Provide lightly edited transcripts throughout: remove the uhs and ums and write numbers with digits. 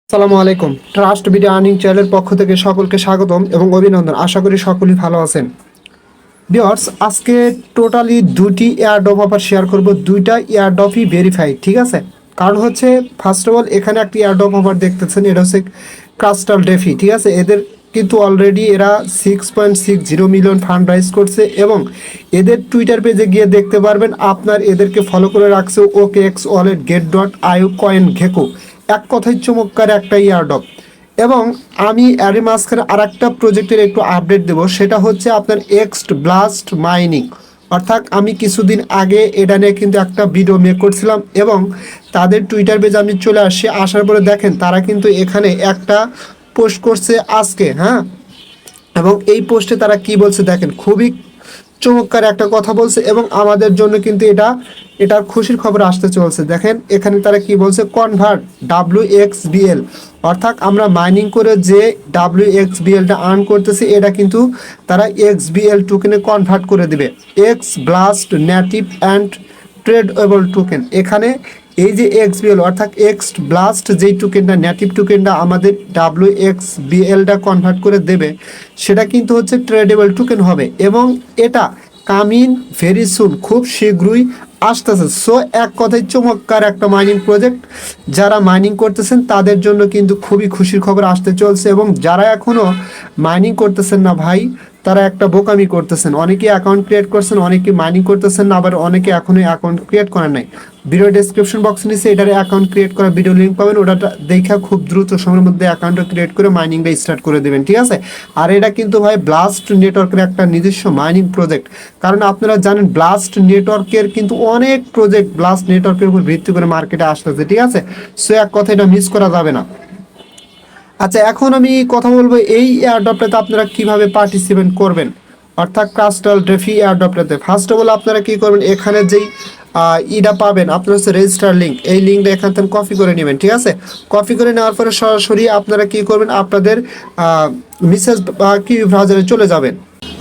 আসসালামু আলাইকুম। Trust video earning চ্যানেলের পক্ষ থেকে সকলকে স্বাগতম এবং অভিনন্দন। আশা করি সকলেই ভালো আছেন। ভিউয়ার্স, আজকে টোটালি দুটি এয়ারড্রপ অফার শেয়ার করব। দুইটা এয়ারড্রপই ভেরিফাইড, ঠিক আছে? কারণ হচ্ছে ফার্স্ট অফ অল এখানে একটি এয়ারড্রপ অফার দেখতেছেন, এটা হচ্ছে ক্রাস্টাল ডেফি, ঠিক আছে? এদের কিন্তু অলরেডি এরা 6.60 মিলিয়ন ফান্ড রাইজ করছে এবং এদের টুইটার পেজে গিয়ে দেখতে পারবেন আপনার এদেরকে ফলো করে রাখছে ওকে এক্স ওয়ালেট গেট ডট আইও কয়েন ঘেকো। এক কথায় চমৎকার একটা এয়ারড্রপ। এবং আমি এর মাঝখানে আর একটা প্রজেক্টের একটু আপডেট দেবো, সেটা হচ্ছে আপনার এক্সট ব্লাস্ট মাইনিং। অর্থাৎ আমি কিছুদিন আগে এটা নিয়ে কিন্তু একটা ভিডিও মেক করছিলাম এবং তাদের টুইটার পেজে আমি চলে আসছি। আসার পরে দেখেন তারা কিন্তু এখানে একটা পোস্ট করছে আজকে, হ্যাঁ। এবং এই পোস্টে তারা কি বলছে দেখেন, খুবই চমৎকার একটা কথা বলছে এবং আমাদের জন্য কিন্তু এটার খুশির খবর আসতে চলছে। দেখেন এখানে তারা কি বলছে, কনভার্ট WXBL, অর্থাৎ আমরা মাইনিং করে যে WXBLটা আর্ন করতেছি এটা কিন্তু তারা XBL টোকেনে কনভার্ট করে দিবে। X blast native and tradable token. এখানে এই যে XBL অর্থাৎ এক্স ব্লাস্ট যেই টোকেনটা নেটিভ টোকেনটা আমাদের WXBLটা কনভার্ট করে দেবে, সেটা কিন্তু হচ্ছে ট্রেডেবল টোকেন হবে এবং এটা কামিং ভেরি সুন, খুব শীঘ্রই আসতেছে। সো এক কথায় চমৎকার একটা মাইনিং প্রজেক্ট। যারা মাইনিং করতেছেন তাদের জন্য কিন্তু খুবই খুশির খবর আসতে চলছে এবং যারা এখনও মাইনিং করতেছেন না ভাই, তারা একটা বোকামি করতেছেন। অনেকে অ্যাকাউন্ট ক্রিয়েট করছেন, অনেকে মাইনিং করতেছেন না, আবার অনেকে এখনও অ্যাকাউন্ট ক্রিয়েট করেন নাই। ভিডিও ডেসক্রিপশন বক্সে নিচে এটার অ্যাকাউন্ট ক্রিয়েট করা ভিডিও লিঙ্ক পাবেন, ওটা দেখা খুব দ্রুত সময়ের মধ্যে অ্যাকাউন্টটা ক্রিয়েট করে মাইনিংটা স্টার্ট করে দেবেন, ঠিক আছে? আর এটা কিন্তু ভাই ব্লাস্ট নেটওয়ার্কের একটা নিজস্ব মাইনিং প্রজেক্ট। কারণ আপনারা জানেন ব্লাস্ট নেটওয়ার্কের কিন্তু অনেক প্রজেক্ট ব্লাস্ট নেটওয়ার্কের উপর ভিত্তি করে মার্কেটে আসতেছে, ঠিক আছে? সো এক কথা এটা মিস করা যাবে না। আচ্ছা, এখন আমি কথা বলবো এই এয়ারড্রপটাতে আপনারা কিভাবে পার্টিসিপেট করবেন, অর্থাৎ crustal DeFi এয়ারড্রপটাতে। First of all আপনারা কি করবেন, এখানে যেই ইটা পাবেন আপনার হচ্ছে রেজিস্টার লিঙ্ক, এই লিঙ্কটা এখান থেকে কপি করে নেবেন, ঠিক আছে? কপি করে নেওয়ার পরে সরাসরি আপনারা কি করবেন, আপনাদের মেসেজ বা কি ব্রাউজারে চলে যাবেন।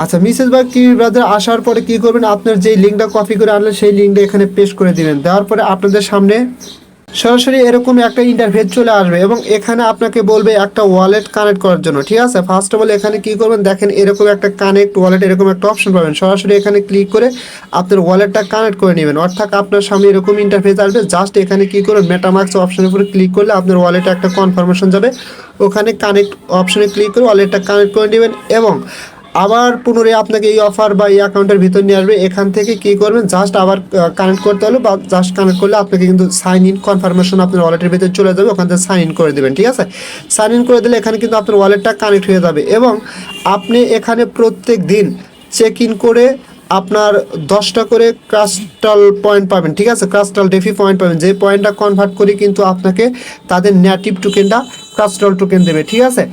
আচ্ছা, মেসেজ বা কি ব্রাউজারে আসার পরে কি করবেন, আপনার যেই লিঙ্কটা কপি করে আনলেন সেই লিঙ্কটা এখানে পেস্ট করে দিবেন। দেওয়ার পরে আপনাদের সামনে সরাসরি এরকম একটা ইন্টারফেস চলে আসবে এবং এখানে আপনাকে বলবে একটা ওয়ালেট কানেক্ট করার জন্য, ঠিক আছে? ফার্স্ট অফ অল এখানে কি করবেন, দেখেন এরকম একটা কানেক্ট ওয়ালেট এরকম একটা অপশন পাবেন। সরাসরি এখানে ক্লিক করে আপনার ওয়ালেটটা কানেক্ট করে নেবেন। অর্থাৎ আপনার সামনে এরকম ইন্টারফেস আসবে। জাস্ট এখানে কি করবেন, মেটামাস্ক অপশনের উপরে ক্লিক করলে আপনার ওয়ালেটে একটা কনফার্মেশন যাবে। ওখানে কানেক্ট অপশনে ক্লিক করে ওয়ালেটটা কানেক্ট করে নেবেন এবং আবার পুনরায় আপনাকে এই অফার বা এই অ্যাকাউন্টের ভিতর নিয়ে আসবে। এখান থেকে কী করবেন, জাস্ট আবার কানেক্ট করতে হলো বা জাস্ট কানেক্ট করলে আপনাকে কিন্তু সাইন ইন কনফার্মেশন আপনার ওয়ালেটের ভিতরে চলে যাবে। ওখান থেকে সাইন ইন করে দেবেন, ঠিক আছে? সাইন ইন করে দিলে এখানে কিন্তু আপনার ওয়ালেটটা কানেক্ট হয়ে যাবে এবং আপনি এখানে প্রত্যেক দিন চেক ইন করে আপনার 10টা করে ক্রাস্টাল পয়েন্ট পাবেন, ঠিক আছে? ক্রাস্টাল ডেফি পয়েন্ট পাবেন, যে পয়েন্টটা কনভার্ট করে কিন্তু আপনাকে তাদের নেটিভ টোকেনটা ক্রাস্টাল টোকেন দেবে, ঠিক আছে?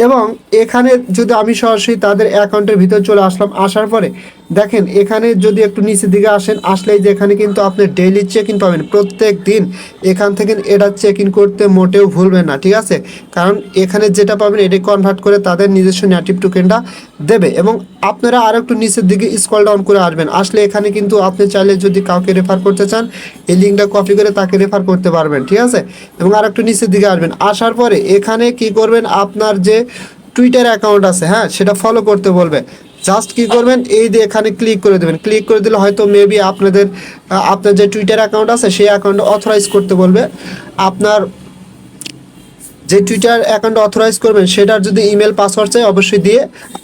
এবং এখানে যদি আমি সরাসরি তাদের অ্যাকাউন্টের ভিতর চলে আসলাম, আসার পরে দেখেন এখানে যদি একটু নিচের দিকে আসেন, আসলেই যে এখানে কিন্তু আপনি ডেইলি চেক ইন পাবেন প্রত্যেক দিন। এখান থেকে এটা চেক ইন করতে মোটেও ভুলবেন না, ঠিক আছে? কারণ এখানে যেটা পাবেন এটাই কনভার্ট করে তাদের নিজস্ব নেটিভ টোকেনটা দেবে। এবং আপনারা আর একটু নিচের দিকে স্ক্রল ডাউন করে আসবেন, আসলে এখানে কিন্তু আপনি চাইলে যদি কাউকে রেফার করতে চান এই লিঙ্কটা কপি করে তাকে রেফার করতে পারবেন, ঠিক আছে? এবং আর একটু নিচের দিকে আসবেন, আসার পরে এখানে কি করবেন, আপনার যে টুইটার অ্যাকাউন্ট আছে, হ্যাঁ, সেটা ফলো করতে বলবে। জাস্ট কি করবেন, এই যে এখানে ক্লিক করে দেবেন। ক্লিক করে দিলে হয়তো মেবি আপনার যে টুইটার অ্যাকাউন্ট আছে সেই অ্যাকাউন্ট অথরাইজ করতে বলবে। আপনার যে টুইটার অ্যাকাউন্ট অথরাইজ করবেন সেটার যদি ইমেল পাসওয়ার্ড চাই অবশ্যই দিয়ে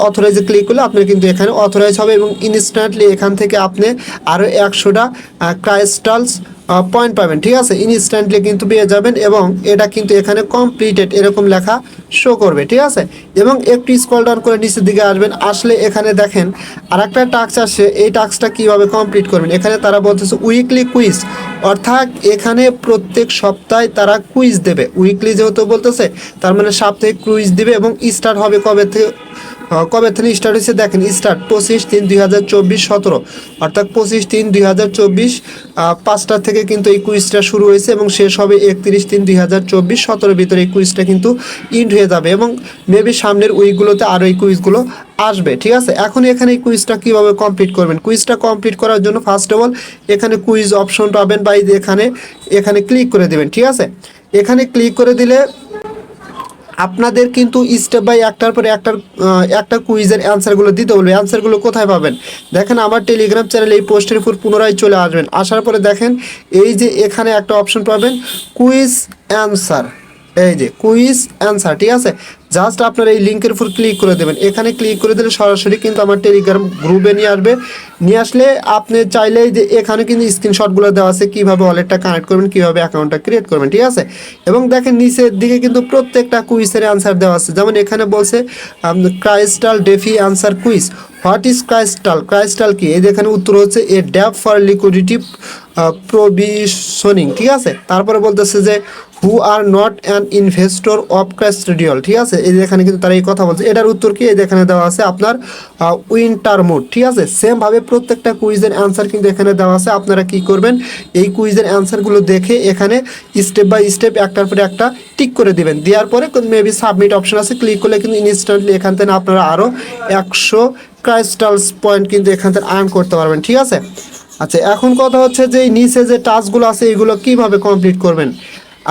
অথরাইজে ক্লিক করলে আপনার কিন্তু এখানে অথরাইজ হবে এবং ইনস্ট্যান্টলি এখান থেকে আপনি আরও 100টা ক্রাইস্টালস পয়েন্ট পাবেন, ঠিক আছে? ইনস্ট্যান্টলি কিন্তু পেয়ে যাবেন এবং এটা কিন্তু এখানে কমপ্লিটেড এরকম লেখা শো করবে, ঠিক আছে? এবং একটু স্ক্রল ডাউন করে নিচের দিকে আসবেন, আসলে এখানে দেখেন আর একটা টাস্ক আসে। এই টাস্কটা কীভাবে কমপ্লিট করবেন, এখানে তারা বলতেছে উইকলি কুইজ, অর্থাৎ এখানে প্রত্যেক সপ্তাহে তারা কুইজ দেবে। উইকলি যেহেতু বলতেছে তার মানে সাপ্তাহিক কুইজ দিবে এবং স্টার্ট হবে কবে থেকে স্টার্ট হয়েছে দেখেন, স্টার্ট 25/3/2024 17, অর্থাৎ 25/3/2024 5টা থেকে কিন্তু এই কুইজটা শুরু হয়েছে এবং শেষ হবে 31/3/2024 17 ভিতরে এই কুইজটা কিন্তু ইন্ড হয়ে যাবে এবং মেবি সামনের উইকগুলোতে আরও এই কুইজগুলো আসবে, ঠিক আছে? এখন এখানে এই কুইজটা কীভাবে কমপ্লিট করবেন, কুইজটা কমপ্লিট করার জন্য ফার্স্ট অফ অল এখানে কুইজ অপশন পাবেন বা এখানে ক্লিক করে দেবেন, ঠিক আছে? এখানে ক্লিক করে দিলে আপনাদের কিন্তু স্টেপ বাই একটার পরে একটা কুইজের অ্যান্সারগুলো দিতে বলবে। অ্যান্সারগুলো কোথায় পাবেন? দেখেন আমার টেলিগ্রাম চ্যানেলে এই পোস্টের উপর পুনরায় চলে আসবেন। আসার পরে দেখেন এই যে এখানে একটা অপশন পাবেন কুইজ অ্যান্সার, এই যে কুইজ অ্যান্সার, ঠিক আছে। জাস্ট আপনারা এই লিঙ্কের উপর ক্লিক করে দেবেন। এখানে ক্লিক করে দিলে সরাসরি কিন্তু আমার টেলিগ্রাম গ্রুপে নিয়ে আসবে। নিয়ে আসলে আপনি চাইলেই যে এখানে কিন্তু স্ক্রিনশটগুলো দেওয়া আছে কীভাবে ওয়ালেটটা কানেক্ট করবেন, কীভাবে অ্যাকাউন্টটা ক্রিয়েট করবেন, ঠিক আছে। এবং দেখেন নিচের দিকে কিন্তু প্রত্যেকটা কুইজের অ্যান্সার দেওয়া আছে। যেমন এখানে বলছে crystal DeFi answer quiz, what is crystal, crystal কি, এই এখানে উত্তর হচ্ছে a dApp for liquidity provisioning, ঠিক আছে। তারপরে বলতেছে যে who are not an investor of custodial, ঠিক আছে। এই এখানে কিন্তু তারা এই কথা বলছে, এটার উত্তর কি, এই এখানে দেওয়া আছে আপনার উইন্টার মোড, ঠিক আছে। সেমভাবে প্রত্যেকটা কুইজের অ্যান্সার কিন্তু এখানে দেওয়া আছে। আপনারা কি করবেন, এই কুইজের অ্যান্সারগুলো দেখে এখানে স্টেপ বাই স্টেপ একটার পরে একটা টিক করে দিবেন। দেওয়ার পরে মেবি সাবমিট অপশন আছে, ক্লিক করলে কিন্তু ইনস্ট্যান্টলি এখান থেকে আপনারা আরও 100 ক্রাইস্টালস পয়েন্ট কিন্তু এখান থেকে আর্ন করতে পারবেন, ঠিক আছে। আচ্ছা, এখন কথা হচ্ছে যে এই নিচে যে টাস্কগুলো আছে এগুলো কিভাবে কমপ্লিট করবেন।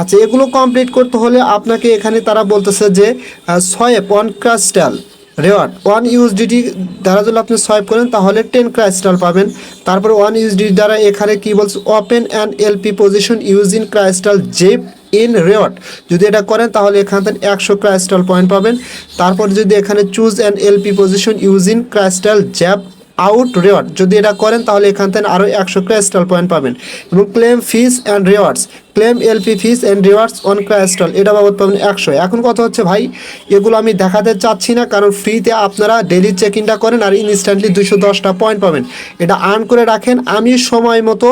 আচ্ছা, এগুলো কমপ্লিট করতে হলে আপনাকে এখানে তারা বলতেছে যে সোয়েপ 1 ক্রাইস্টাল রেওয়ার্ড 1 ইউএসডিটি দ্বারা যদি আপনি সোয়েপ করেন তাহলে 10 ক্রাইস্টাল পাবেন। তারপর 1 ইউএসডিটি দ্বারা এখানে কি বলছে, open and LP position using crystal zap in reward, যদি এটা করেন তাহলে এখান থেকে 100 ক্রাইস্টাল পয়েন্ট পাবেন। তারপর যদি এখানে choose and LP position using ক্রাইস্টাল zap out reward, যদি এটা করেন তাহলে এখান থেকে আরও 100 ক্রাইস্টাল পয়েন্ট পাবেন। এবং claim fees and rewards, claim LP fees and rewards on crystal, এটা বাবদ পাবেন 100। এখন কথা হচ্ছে ভাই এগুলো আমি দেখাতে চাচ্ছি না, কারণ ফ্রিতে আপনারা ডেলি চেক ইনটা করেন আর ইনস্ট্যান্টলি 210টা পয়েন্ট পাবেন। এটা আর্ন করে রাখেন। আমি সময় মতো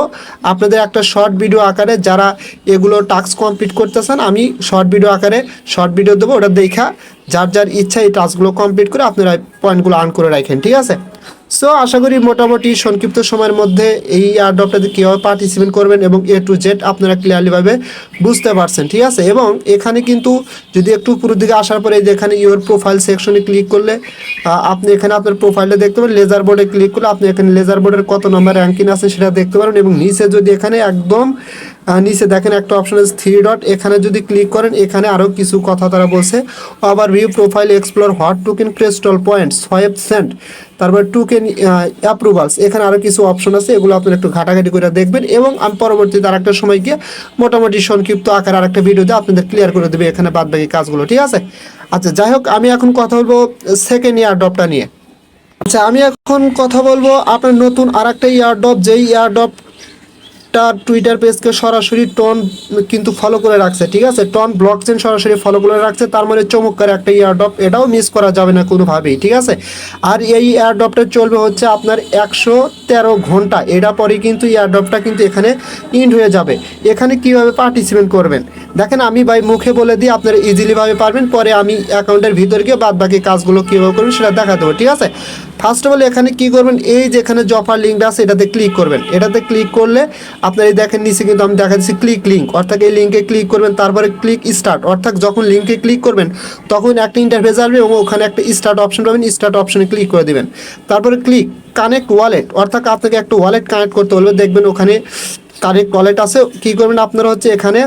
আপনাদের একটা শর্ট ভিডিও আকারে, যারা এগুলো টাস্ক কমপ্লিট করতে চান, আমি শর্ট ভিডিও আকারে শর্ট ভিডিও দেবো, ওটা দেখা যার যার ইচ্ছা এই টাস্কগুলো কমপ্লিট করে আপনারা পয়েন্টগুলো আর্ন করে রাখেন, ঠিক আছে। সো আশা করি মোটামুটি সংক্ষিপ্ত সময়ের মধ্যে এই এয়ারড্রপটাতে কীভাবে পার্টিসিপেট করবেন এবং এ টু জেড আপনারা ক্লিয়ারলিভাবে বুঝতে পারছেন, ঠিক আছে। এবং এখানে কিন্তু যদি একটু পুরো দিকে আসার পরে এখানে ইওর প্রোফাইল সেকশনে ক্লিক করলে আপনি এখানে আপনার প্রোফাইলটা দেখতে পারেন। লেজার বোর্ডে ক্লিক করলে আপনি এখানে লেজার বোর্ডের কত নম্বর র্যাঙ্কিং আছে সেটা দেখতে পারেন। এবং নিচে যদি এখানে একদম নিচে দেখেন একটা অপশন আছে 3 ডট, এখানে যদি ক্লিক করেন এখানে আরও কিছু কথা তারা বলছে। আবার view profile explore what token crystal points 5 cent, তারপর টোকেন অ্যাপ্রুভালস, এখানে আরও কিছু অপশন আছে, এগুলো আপনারা একটু ঘাটাঘাটি করে দেখবেন। এবং আমি পরবর্তীতে আরেকটা সময় গিয়ে মোটামুটি সংক্ষিপ্ত আকার আরেকটা ভিডিওতে আপনাদের ক্লিয়ার করে দেবে এখানে বাদবাকি কাজগুলো, ঠিক আছে। আচ্ছা, যাই হোক আমি এখন কথা বলবো সেকেন্ড এয়ারড্রপটা নিয়ে। আচ্ছা, আমি এখন কথা বলবো আপনার নতুন আরেকটা এয়ারড্রপ, যেই এয়ারড্রপ টুইটার পেজকে সরাসরি টন কিন্তু ফলো করে রাখছে, ঠিক আছে। টন ব্লকচেন সরাসরি ফলো করে রাখছে, তার মানে চমৎকার একটা এয়ারড্রপ, এটাও মিস করা যাবে না কোনোভাবেই, ঠিক আছে। আর এই এয়ারড্রপটা চলবে হচ্ছে আপনার 113 ঘন্টা, এটা পরে কিন্তু এয়ারড্রপটা কিন্তু এখানে ইন্ড হয়ে যাবে। এখানে কিভাবে পার্টিসিপেট করবেন দেখেন, আমি ভাই মুখে বলে দিই, আপনারা ইজিলিভাবে পারবেন, পরে আমি অ্যাকাউন্টের ভিতর গিয়ে বাদ বাকি কাজগুলো কীভাবে করবেন সেটা দেখা দেবো, ঠিক আছে। ফার্স্ট অফ অল এখানে কী করবেন, এই যে এখানে জফার লিঙ্কটা আছে এটাতে ক্লিক করবেন। এটাতে ক্লিক করলে আপনার এই দেখেন নিচে কিন্তু আমি দেখা দিচ্ছি ক্লিক লিঙ্ক, অর্থাৎ এই লিঙ্কে ক্লিক করবেন, তারপরে ক্লিক স্টার্ট, অর্থাৎ যখন লিঙ্কে ক্লিক করবেন তখন একটা ইন্টারফেস আসবে এবং ওখানে একটা স্টার্ট অপশন পাবেন, স্টার্ট অপশনে ক্লিক করে দেবেন। তারপরে ক্লিক কানেক্ট ওয়ালেট, অর্থাৎ আপনাকে একটা ওয়ালেট কানেক্ট করতে বলবে, দেখবেন ওখানে কানেক্ট ওয়ালেট আছে। কী করবেন আপনারা হচ্ছে এখানে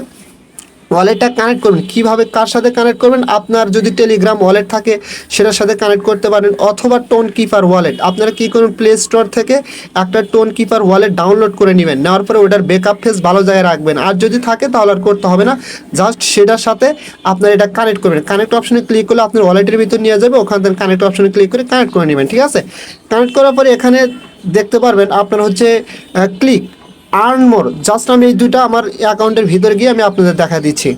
ওয়ালেটটা কানেক্ট করবেন। কীভাবে কার সাথে কানেক্ট করবেন, আপনার যদি টেলিগ্রাম ওয়ালেট থাকে সেটার সাথে কানেক্ট করতে পারেন, অথবা টোন কিপার ওয়ালেট, আপনারা কী করবেন প্লে স্টোর থেকে একটা টোন কিপার ওয়ালেট ডাউনলোড করে নেবেন, নেওয়ার পরে ওটার ব্যাকআপ ফেস ভালো জায়গায় রাখবেন। আর যদি থাকে তাহলে আর করতে হবে না, জাস্ট সেটার সাথে আপনার এটা কানেক্ট করবেন। কানেক্ট অপশনে ক্লিক করলে আপনার ওয়ালেটের ভিতর নিয়ে যাবে, ওখান থেকে কানেক্ট অপশনে ক্লিক করে কানেক্ট করে নেবেন, ঠিক আছে। কানেক্ট করার পরে এখানে দেখতে পারবেন আপনার হচ্ছে ক্লিক আর্ন মোর, জাস্ট আমি এই দুটা আমার অ্যাকাউন্টের ভিতর গিয়ে আমি আপনাদের দেখা দিচ্ছি।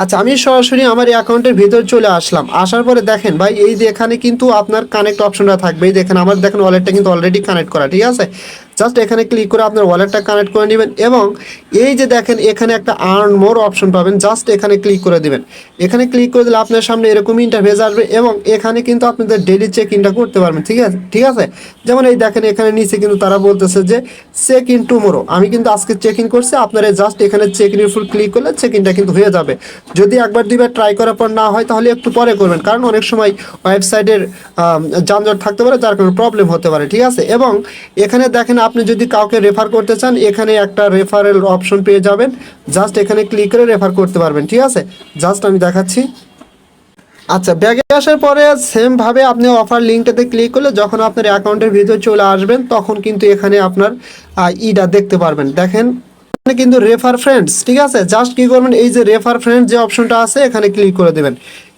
আচ্ছা, আমি সরাসরি আমার অ্যাকাউন্টের ভিতর চলে আসলাম। আসার পরে দেখেন ভাই এই যে এখানে কিন্তু আপনার কানেক্ট অপশনটা থাকবে, এই দেখেন আমার দেখেন ওয়ালেটটা কিন্তু অলরেডি কানেক্ট করা, ঠিক আছে। জাস্ট এখানে ক্লিক করে আপনার ওয়ালেটটা কানেক্ট করে নেবেন এবং এই যে দেখেন এখানে একটা আর্ন মোর অপশন পাবেন, জাস্ট এখানে ক্লিক করে দেবেন। এখানে ক্লিক করে দিলে আপনার সামনে এরকম ইন্টারফেস আসবে এবং এখানে কিন্তু আপনাদের ডেলি চেক ইনটা করতে পারবেন, ঠিক আছে, ঠিক আছে। যেমন এই দেখেন এখানে নিচে কিন্তু তারা বলতেছে যে চেক ইন টুমোরো, আমি কিন্তু আজকে চেক ইন করছি, আপনারা জাস্ট এখানে চেক ইনের উপর ক্লিক করলে চেক ইনটা কিন্তু হয়ে যাবে। যদি একবার দুইবার ট্রাই করার পর না হয় তাহলে একটু পরে করবেন, কারণ অনেক সময় ওয়েবসাইটের যানজট থাকতে পারে, যার কারণে প্রবলেম হতে পারে, ঠিক আছে। এবং এখানে দেখেন আপনি যদি কাউকে রেফার করতে চান এখানে একটা রেফারেল অপশন পেয়ে যাবেন, জাস্ট এখানে ক্লিক করে রেফার করতে পারবেন, ঠিক আছে। জাস্ট আমি দেখাচ্ছি, আচ্ছা, ব্যাগে আসার পরে সেম ভাবে আপনি অফার লিঙ্কটাতে ক্লিক করলে যখন আপনার অ্যাকাউন্টের ভিতরে চলে আসবেন তখন কিন্তু এখানে আপনার ইটা দেখতে পারবেন। দেখেন এখানে কিন্তু রেফার ফ্রেন্ডস, ঠিক আছে, জাস্ট কি করবেন, এই যে রেফার ফ্রেন্ডস যে অপশনটা আছে এখানে ক্লিক করে দেবেন।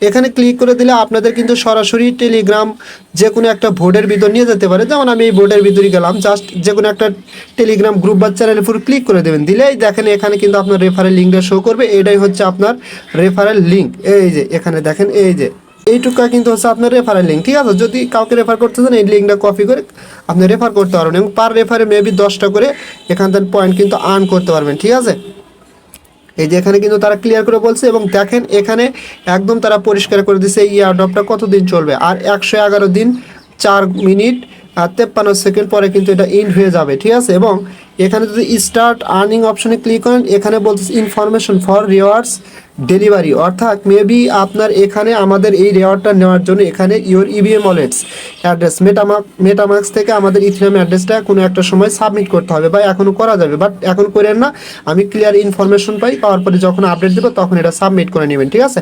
এখানে ক্লিক করে দিলে আপনাদের কিন্তু সরাসরি টেলিগ্রাম যে কোনো একটা বোর্ডের ভিতর নিয়ে যেতে পারে। যেমন আমি এই বোর্ডের ভিতরে গেলাম, জাস্ট যে কোনো একটা টেলিগ্রাম গ্রুপ বা চ্যানেলের উপর ক্লিক করে দেবেন, দিলেই দেখেন এখানে কিন্তু আপনার রেফারেল লিঙ্কটা শো করবে। এটাই হচ্ছে আপনার রেফারেল লিঙ্ক। এই যে এখানে দেখেন, এই যে এইটুকু কিন্তু হচ্ছে আপনার রেফারেল লিঙ্ক, ঠিক আছে। যদি কাউকে রেফার করতে চান এই লিঙ্কটা কপি করে আপনি রেফার করতে পারবেন এবং পার রেফারে মেবি 10টা করে এখান থেকে পয়েন্ট কিন্তু আর্ন করতে পারবেন, ঠিক আছে। এই যে এখানে কিন্তু তারা ক্লিয়ার করে বলছে এবং দেখেন এখানে একদম তারা পরিষ্কার করে দিচ্ছে এই এয়ারড্রপটা কতদিন চলবে। আর 111 দিন 4 মিনিট আর 53 সেকেন্ড পরে কিন্তু এটা ইন্ড হয়ে যাবে, ঠিক আছে। এবং এখানে যদি স্টার্ট আর্নিং অপশনে ক্লিক করেন এখানে বলতেছে ইনফরমেশন ফর রিওয়ার্ডস ডেলিভারি, অর্থাৎ মেবি আপনার এখানে আমাদের এই রেওয়ার্ডটা নেওয়ার জন্য এখানে your EVM wallets address MetaMask থেকে আমাদের ইথিরিয়াম অ্যাড্রেসটা কোনো একটা সময় সাবমিট করতে হবে বা এখনও করা যাবে, বাট এখন করেন না। আমি ক্লিয়ার ইনফরমেশন পাওয়ার পরে যখন আপডেট দেবো তখন এটা সাবমিট করে নেবেন, ঠিক আছে।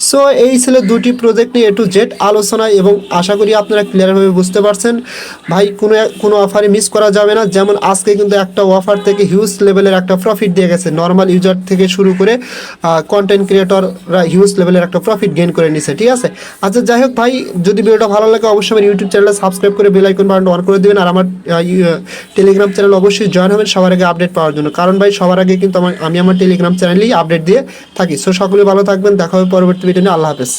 সো এই ছিল দুটি প্রজেক্ট নিয়ে টু জেড আলোচনা এবং আশা করি আপনারা ক্লিয়ারভাবে বুঝতে পারছেন। ভাই কোনো অফারে মিস করা যাবে না। যেমন আজকে কিন্তু একটা অফার থেকে হিউজ লেভেলের একটা প্রফিট দিয়ে গেছে, নর্মাল ইউজার থেকে শুরু করে কন্টেন্ট ক্রিয়েটররা হিউজ লেভেলের একটা প্রফিট গেইন করে নিছে, ঠিক আছে। আচ্ছা যাই হোক ভাই, যদি ভিডিওটা ভালো লাগে অবশ্যই আমার ইউটিউব চ্যানেলটা সাবস্ক্রাইব করে বেল আইকন বাটনটা অন করে দেবেন আর আমার টেলিগ্রাম চ্যানেল অবশ্যই জয়েন হবেন সবার আগে আপডেট পাওয়ার জন্য, কারণ ভাই সবার আগে কিন্তু আমি আমার টেলিগ্রাম চ্যানেলেই আপডেট দিয়ে থাকি। সো সকলে ভালো থাকবেন, দেখা হবে পরবর্তী ভিডিও নিয়ে। আল্লাহ হাফেজ।